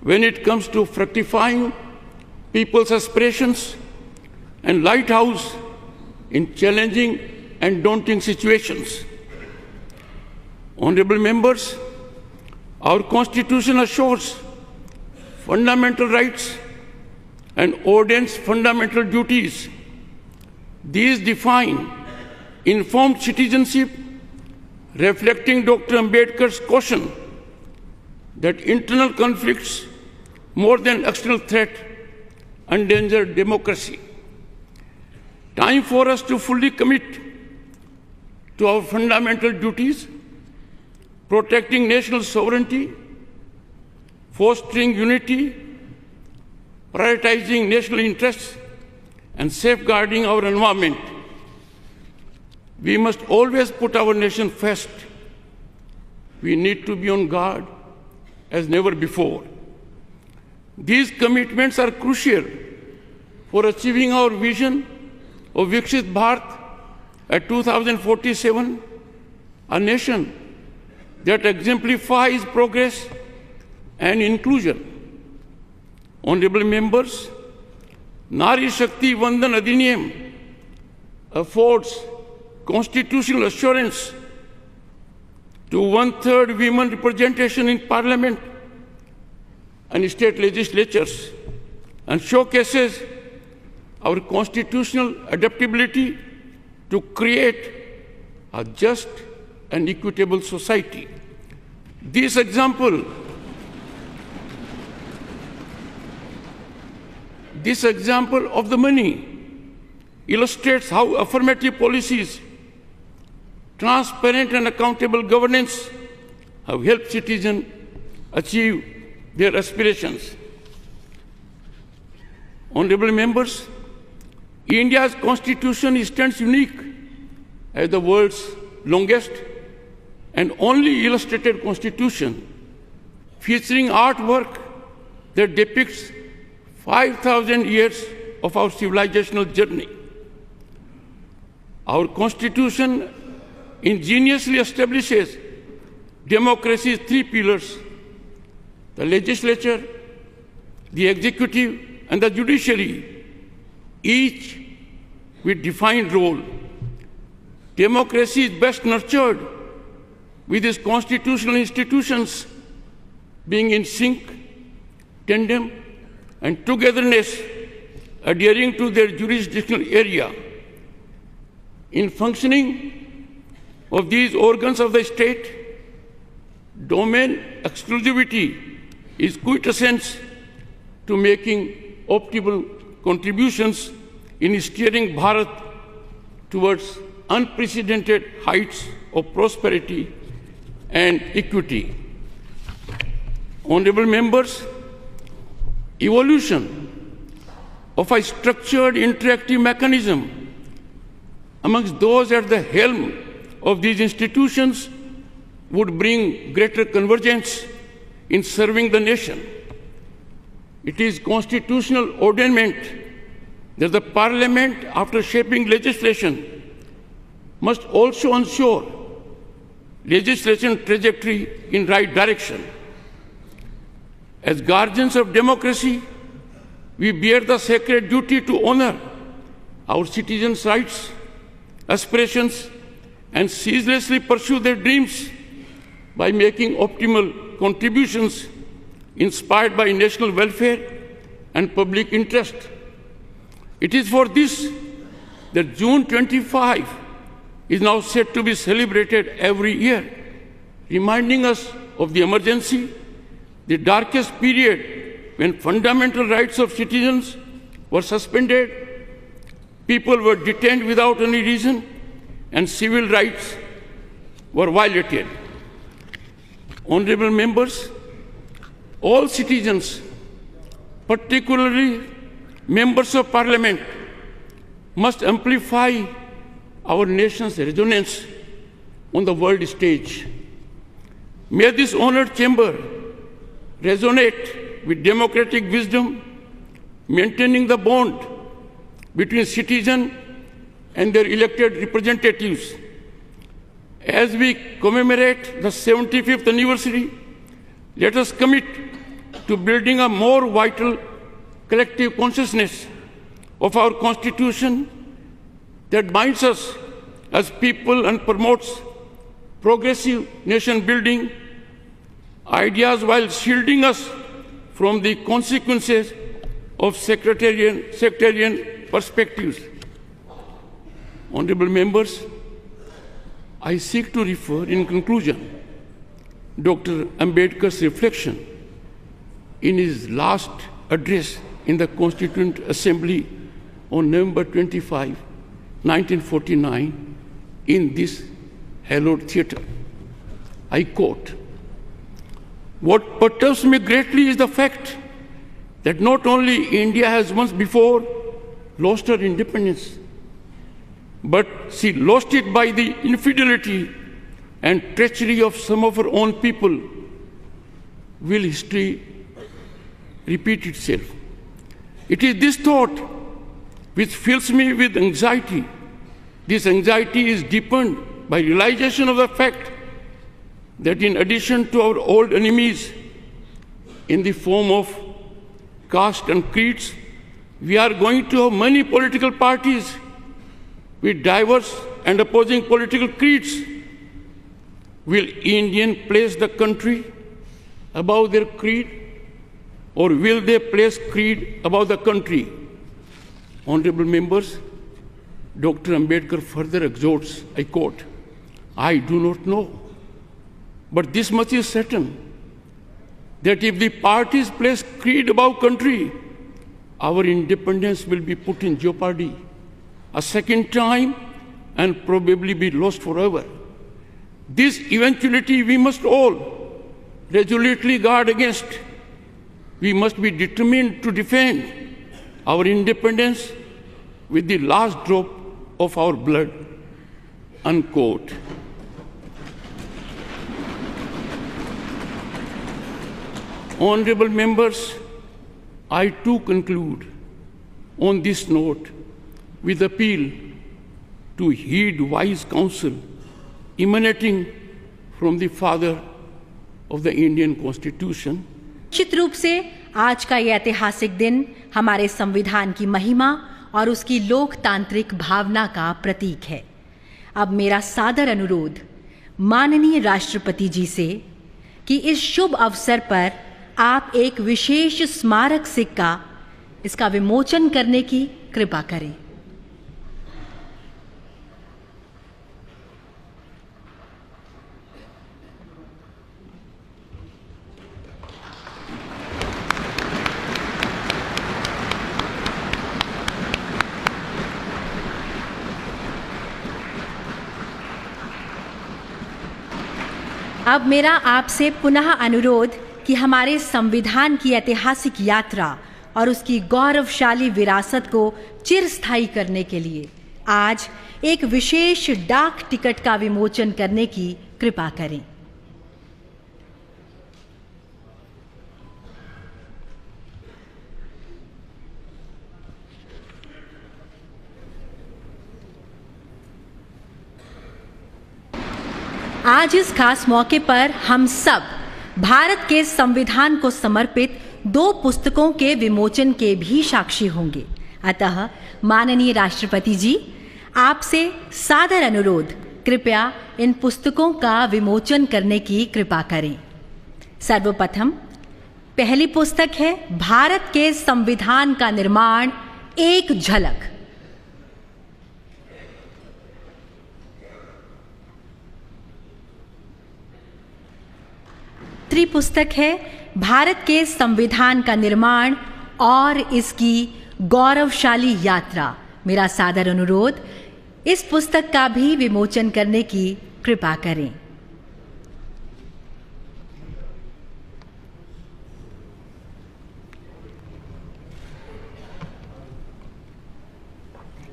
when it comes to fructifying people's aspirations and lighthouse in challenging and daunting situations. Honorable members, our Constitution assures fundamental rights and ordains fundamental duties. These define informed citizenship, reflecting Dr. Ambedkar's caution that internal conflicts, more than external threat, endanger democracy. Time for us to fully commit to our fundamental duties, protecting national sovereignty, fostering unity, prioritizing national interests, and safeguarding our environment. We must always put our nation first. We need to be on guard as never before. These commitments are crucial for achieving our vision of Viksit Bharat at 2047, a nation that exemplifies progress and inclusion. Honorable members, Nari Shakti Vandan Adhiniyam affords constitutional assurance to 1/3 women representation in Parliament and state legislatures, and showcases our constitutional adaptability to create a just and equitable society. This example of the many illustrates how affirmative policies, transparent and accountable governance have helped citizens achieve their aspirations. Honorable members, India's constitution stands unique as the world's longest and only illustrated constitution, featuring artwork that depicts 5,000 years of our civilizational journey. Our constitution ingeniously establishes democracy's 3 pillars: the legislature, the executive, and the judiciary, each with defined role. Democracy is best nurtured with its constitutional institutions being in sync, tandem, and togetherness, adhering to their jurisdictional area. In functioning of these organs of the state, domain exclusivity is quintessence to making optimal contributions in steering Bharat towards unprecedented heights of prosperity and equity. Honorable members, evolution of a structured interactive mechanism amongst those at the helm of these institutions would bring greater convergence in serving the nation. It is constitutional ordainment that the Parliament, after shaping legislation, must also ensure legislation trajectory in right direction. As guardians of democracy, we bear the sacred duty to honor our citizens' rights, aspirations, and ceaselessly pursue their dreams by making optimal contributions inspired by national welfare and public interest. It is for this that June 25 is now set to be celebrated every year, reminding us of the emergency, the darkest period when fundamental rights of citizens were suspended, people were detained without any reason, and civil rights were violated. Honorable members, all citizens, particularly members of parliament, must amplify our nation's resonance on the world stage. May this honored chamber resonate with democratic wisdom, maintaining the bond between citizens and their elected representatives. As we commemorate the 75th anniversary, let us commit to building a more vital collective consciousness of our Constitution that binds us as people and promotes progressive nation building ideas while shielding us from the consequences of sectarian perspectives. Honorable members, I seek to refer in conclusion Dr. Ambedkar's reflection in his last address in the Constituent Assembly on November 25, 1949, in this hallowed theatre. I quote, "What perturbs me greatly is the fact that not only India has once before lost her independence, but she lost it by the infidelity and treachery of some of her own people. Will history repeat itself? It is this thought which fills me with anxiety. This anxiety is deepened by realization of the fact that in addition to our old enemies in the form of caste and creeds, we are going to have many political parties with diverse and opposing political creeds. Will Indians place the country above their creed, or will they place creed above the country?" Honorable members, Dr. Ambedkar further exhorts, I quote, "I do not know, but this much is certain, that if the parties place creed above country, our independence will be put in jeopardy a second time and probably be lost forever. This eventuality we must all resolutely guard against. We must be determined to defend our independence with the last drop of our blood." Unquote. Honorable members, I too conclude on this note with appeal to heed wise counsel emanating from the father of the Indian Constitution. निश्चित रूप से आज का यह ऐतिहासिक दिन हमारे संविधान की महिमा और उसकी लोकतांत्रिक भावना का प्रतीक है। अब मेरा सादर अनुरोध माननीय राष्ट्रपति जी से कि इस शुभ अवसर पर आप एक विशेष स्मारक सिक्का इसका विमोचन करने की कृपा करें। अब मेरा आपसे पुनः अनुरोध कि हमारे संविधान की ऐतिहासिक यात्रा और उसकी गौरवशाली विरासत को चिरस्थायी करने के लिए आज एक विशेष डाक टिकट का विमोचन करने की कृपा करें। आज इस खास मौके पर हम सब भारत के संविधान को समर्पित 2 पुस्तकों के विमोचन के भी साक्षी होंगे। अतः माननीय राष्ट्रपति जी, आपसे सादर अनुरोध, कृपया इन पुस्तकों का विमोचन करने की कृपा करें। सर्वप्रथम पहली पुस्तक है भारत के संविधान का निर्माण, एक झलक। दूसरी पुस्तक है भारत के संविधान का निर्माण और इसकी गौरवशाली यात्रा। मेरा सादर अनुरोध, इस पुस्तक का भी विमोचन करने की कृपा करें।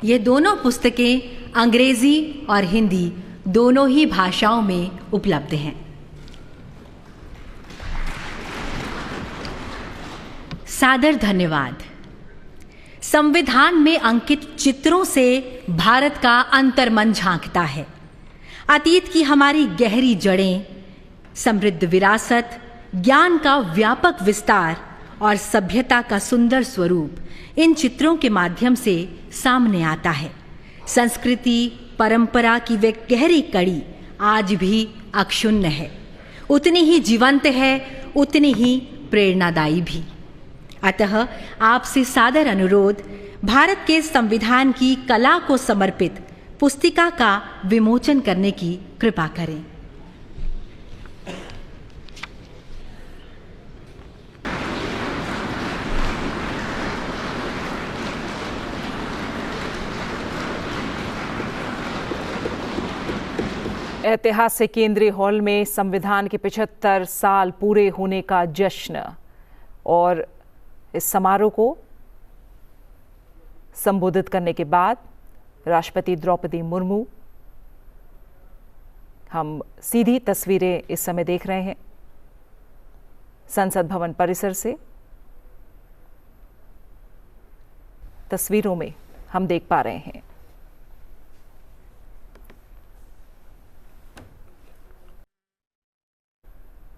ये दोनों पुस्तकें अंग्रेजी और हिंदी दोनों ही भाषाओं में उपलब्ध हैं। सादर धन्यवाद। संविधान में अंकित चित्रों से भारत का अंतर्मन झांकता है। अतीत की हमारी गहरी जड़ें, समृद्ध विरासत, ज्ञान का व्यापक विस्तार और सभ्यता का सुंदर स्वरूप इन चित्रों के माध्यम से सामने आता है। संस्कृति परंपरा की वे गहरी कड़ी आज भी अक्षुण्ण है, उतनी ही जीवंत है, उतनी ही प्रेरणादायी भी। अतः आपसे सादर अनुरोध, भारत के संविधान की कला को समर्पित पुस्तिका का विमोचन करने की कृपा करें। ऐतिहासिक केंद्रीय हॉल में संविधान के 75 साल पूरे होने का जश्न, और इस समारोह को संबोधित करने के बाद राष्ट्रपति द्रौपदी मुर्मू, हम सीधी तस्वीरें इस समय देख रहे हैं संसद भवन परिसर से। तस्वीरों में हम देख पा रहे हैं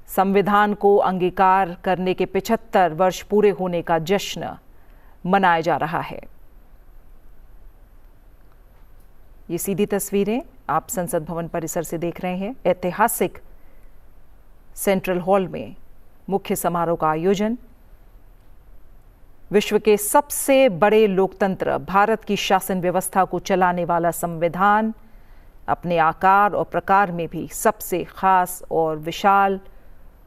संविधान को अंगीकार करने के 75 वर्ष पूरे होने का जश्न मनाया जा रहा है। ये सीधी तस्वीरें आप संसद भवन परिसर से देख रहे हैं। ऐतिहासिक सेंट्रल हॉल में मुख्य समारोह का आयोजन। विश्व के सबसे बड़े लोकतंत्र भारत की शासन व्यवस्था को चलाने वाला संविधान अपने आकार और प्रकार में भी सबसे खास और विशाल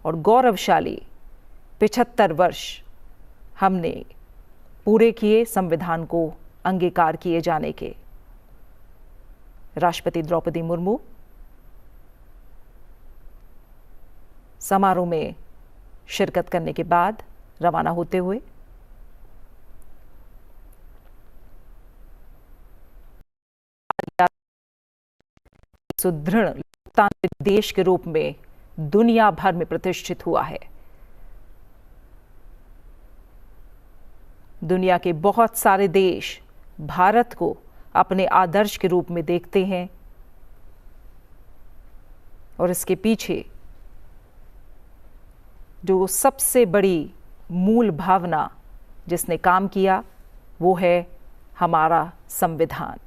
और गौरवशाली 75 वर्ष हमने पूरे किए संविधान को अंगीकार किए जाने के। राष्ट्रपति द्रौपदी मुर्मू समारोह में शिरकत करने के बाद रवाना होते हुए सुदृढ़ लोकतांत्रिक देश के रूप में दुनिया भर में प्रतिष्ठित हुआ है। दुनिया के बहुत सारे देश भारत को अपने आदर्श के रूप में देखते हैं और इसके पीछे जो सबसे बड़ी मूल भावना जिसने काम किया वो है हमारा संविधान।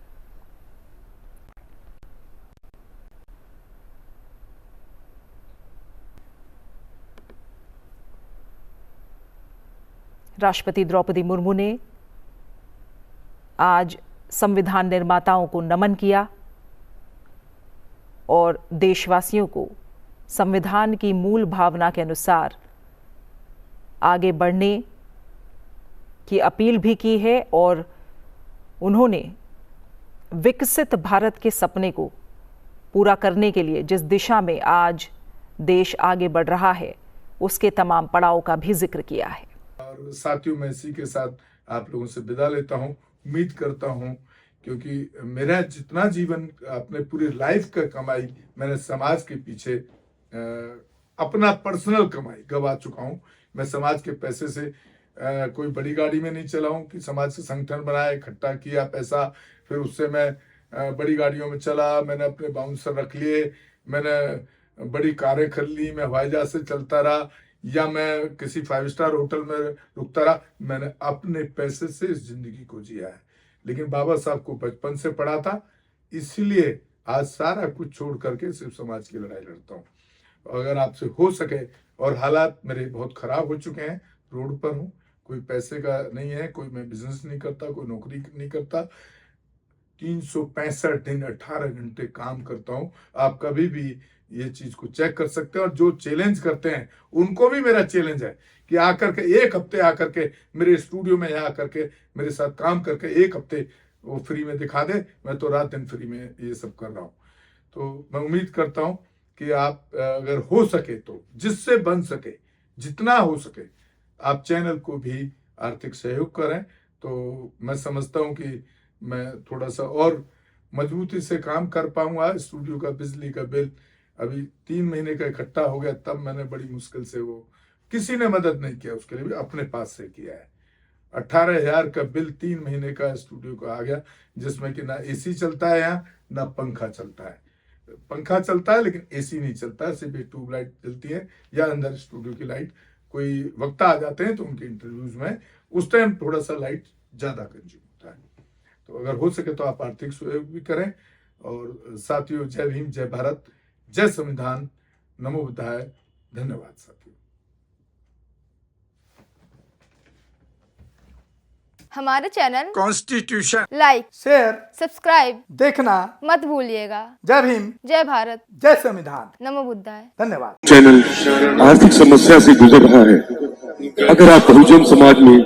राष्ट्रपति द्रौपदी मुर्मू ने आज संविधान निर्माताओं को नमन किया और देशवासियों को संविधान की मूल भावना के अनुसार आगे बढ़ने की अपील भी की है और उन्होंने विकसित भारत के सपने को पूरा करने के लिए जिस दिशा में आज देश आगे बढ़ रहा है उसके तमाम पड़ाव का भी जिक्र किया है। और साथियों, मैं इसी के साथ आप लोगों से विदा लेता हूं। उम्मीद करता हूं, क्योंकि मेरा जितना जीवन, अपने पूरी लाइफ का कमाई मैंने समाज के पीछे अपना पर्सनल कमाई गवा चुका हूं। मैं समाज के पैसे से कोई बड़ी गाड़ी में नहीं चला हूं कि समाज से संगठन बनाया, इकट्ठा किया पैसा, फिर उससे मैं बड़ी गाड़ियों में चला, मैंने अपने बाउंसर रख लिए, मैंने बड़ी कारें खरीद ली, मैं हवाई जहाज से चलता रहा या मैं किसी 5 स्टार होटल में रुकता रहा। मैंने अपने पैसे से इस जिंदगी को जिया है। लेकिन बाबा साहब को बचपन से पढ़ा था, इसीलिए आज सारा कुछ छोड़ करके सिर्फ समाज की लड़ाई लड़ता हूँ। अगर आपसे हो सके, और हालात मेरे बहुत खराब हो चुके हैं, रोड पर हूँ, कोई पैसे का नहीं है, कोई मैं बिजनेस नहीं करता, कोई नौकरी नहीं करता, 365 दिन 18 घंटे काम करता हूँ। आप कभी भी ये चीज को चेक कर सकते हैं। और जो चैलेंज करते हैं उनको भी मेरा चैलेंज है कि आकर के एक हफ्ते आकर के मेरे स्टूडियो में यहाँ आकर के मेरे साथ काम करके एक हफ्ते वो फ्री में दिखा दे। मैं तो रात दिन फ्री में ये सब कर रहा हूँ। तो मैं उम्मीद करता हूँ कि आप अगर हो सके तो जिससे बन सके जितना हो सके आप चैनल को भी आर्थिक सहयोग करें। तो मैं समझता हूँ कि मैं थोड़ा सा और मजबूती से काम कर पाऊंगा। स्टूडियो का बिजली का बिल अभी 3 महीने का इकट्ठा हो गया, तब मैंने बड़ी मुश्किल से, वो किसी ने मदद नहीं किया, उसके लिए भी अपने पास से किया है। 18,000 का बिल 3 महीने का स्टूडियो का आ गया, जिसमें कि ना एसी चलता है यहाँ, ना पंखा चलता है। पंखा चलता है लेकिन एसी नहीं चलता है, सिर्फ एक ट्यूबलाइट चलती है या अंदर स्टूडियो की लाइट। कोई वक्ता आ जाते हैं तो उनके इंटरव्यूज में उस टाइम थोड़ा सा लाइट ज्यादा कंज्यूम होता है। तो अगर हो सके तो आप आर्थिक सहयोग भी करें। और साथियों, जय भीम, जय भारत, जय संविधान, नमो बुद्धाय। धन्यवाद साथियों। हमारे channel constitution like, share, subscribe देखना मत भूलिएगा। जय भीम, जय भारत, जय संविधान, नमो बुद्धाय। धन्यवाद। चैनल आर्थिक समस्या से गुजर रहा है। अगर आप बहुजन समाज में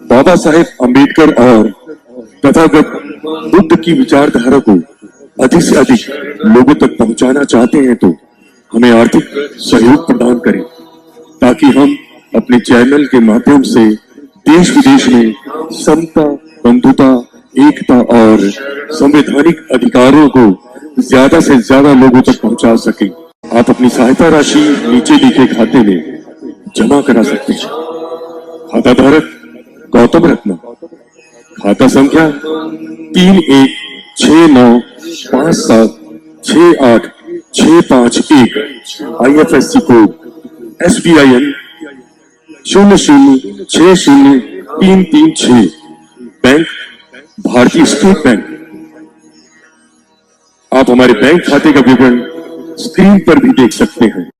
बाबा साहेब अम्बेडकर और तथागत बुद्ध की विचारधारा को अधिक से अधिक लोगों तक पहुंचाना चाहते हैं तो हमें आर्थिक सहयोग प्रदान करें, ताकि हम अपने चैनल के माध्यम से देश विदेश में समता, बंधुता, एकता और संवैधानिक अधिकारों को ज्यादा से ज्यादा लोगों तक पहुंचा सकें। आप अपनी सहायता राशि नीचे लिखे खाते में जमा करा सकते हैं। खाता धारक गौतम रत्न, खाता संख्या 3169576865 IFSC कोड SBIN 0060336, बैंक भारतीय स्टेट बैंक। आप हमारे बैंक खाते का विवरण स्क्रीन पर भी देख सकते हैं।